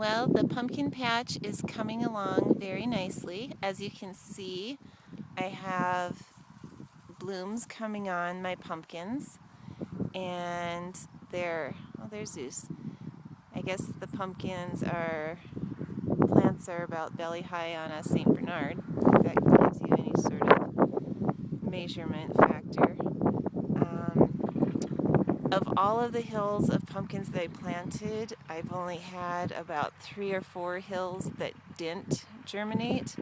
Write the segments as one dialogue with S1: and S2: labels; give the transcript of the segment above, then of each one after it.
S1: Well, the pumpkin patch is coming along very nicely. As you can see, I have blooms coming on my pumpkins, and there's Zeus. I guess the plants are about belly high on a St. Bernard. If that gives you any sort of measurement factor. Of all of the hills of pumpkins that I planted, I've only had about 3 or 4 hills that didn't germinate.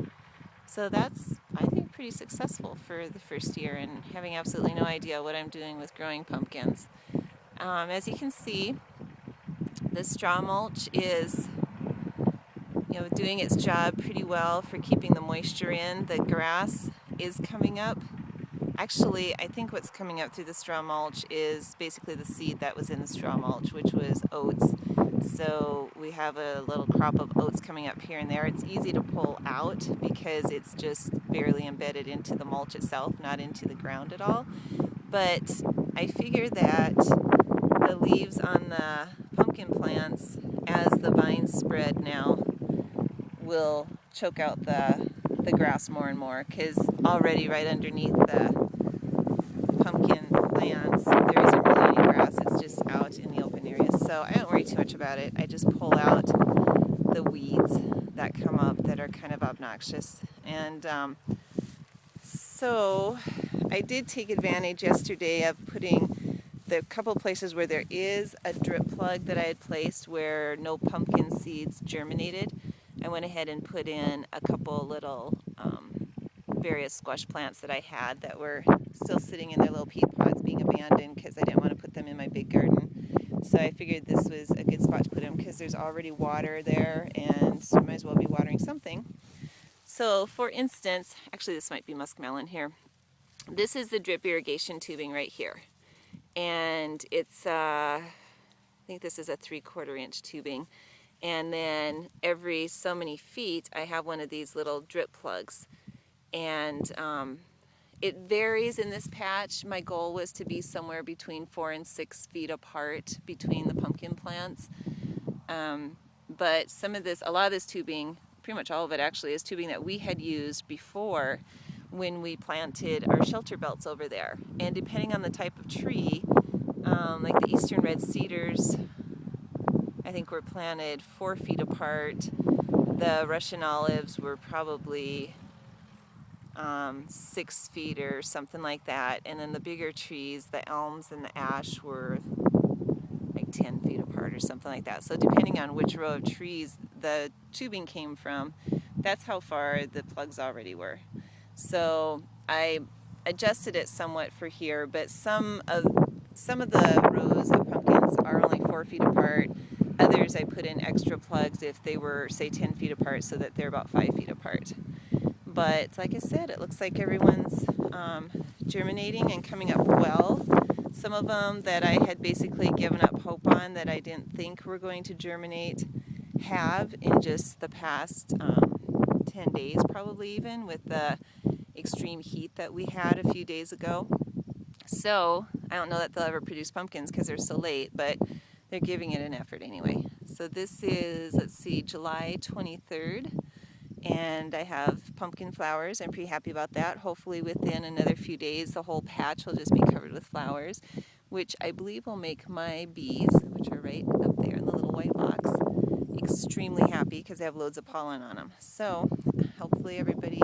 S1: So that's, I think, pretty successful for the first year and having absolutely no idea what I'm doing with growing pumpkins. As you can see, the straw mulch is doing its job pretty well for keeping the moisture in. The grass is coming up. Actually, I think what's coming up through the straw mulch is basically the seed that was in the straw mulch, which was oats. So we have a little crop of oats coming up here and there. It's easy to pull out because it's just barely embedded into the mulch itself, not into the ground at all. But I figure that the leaves on the pumpkin plants, as the vines spread now, will choke out the grass more and more, because already right underneath the pumpkin plants there isn't really any grass. It's just out in the open area, so I don't worry too much about it. I just pull out the weeds that come up that are kind of obnoxious. And so I did take advantage yesterday of putting the couple places where there is a drip plug that I had placed where no pumpkin seeds germinated. I went ahead and put in a couple little various squash plants that I had that were still sitting in their little peat pods being abandoned because I didn't want to put them in my big garden. So I figured this was a good spot to put them because there's already water there and so might as well be watering something. So for instance, actually this might be muskmelon here. This is the drip irrigation tubing right here. And it's, I think this is a 3/4 inch tubing. And then every so many feet I have one of these little drip plugs. And it varies in this patch. My goal was to be somewhere between 4 and 6 feet apart between the pumpkin plants. But a lot of this tubing, pretty much all of it actually, is tubing that we had used before when we planted our shelter belts over there. And depending on the type of tree, like the eastern red cedars, I think were planted 4 feet apart. The Russian olives were probably 6 feet or something like that. And then the bigger trees, the elms and the ash, were like 10 feet apart or something like that. So depending on which row of trees the tubing came from, that's how far the plugs already were. So I adjusted it somewhat for here, but some of the rows of pumpkins are only 4 feet apart. Others I put in extra plugs if they were, say, 10 feet apart, so that they're about 5 feet apart. But like I said, it looks like everyone's germinating and coming up well. Some of them that I had basically given up hope on, that I didn't think were going to germinate, have in just the past 10 days, probably even, with the extreme heat that we had a few days ago. So I don't know that they'll ever produce pumpkins because they're so late, but they're giving it an effort anyway. So this is, let's see, July 23rd, and I have pumpkin flowers. I'm pretty happy about that. Hopefully within another few days the whole patch will just be covered with flowers, which I believe will make my bees, which are right up there in the little white box, extremely happy because they have loads of pollen on them. So hopefully everybody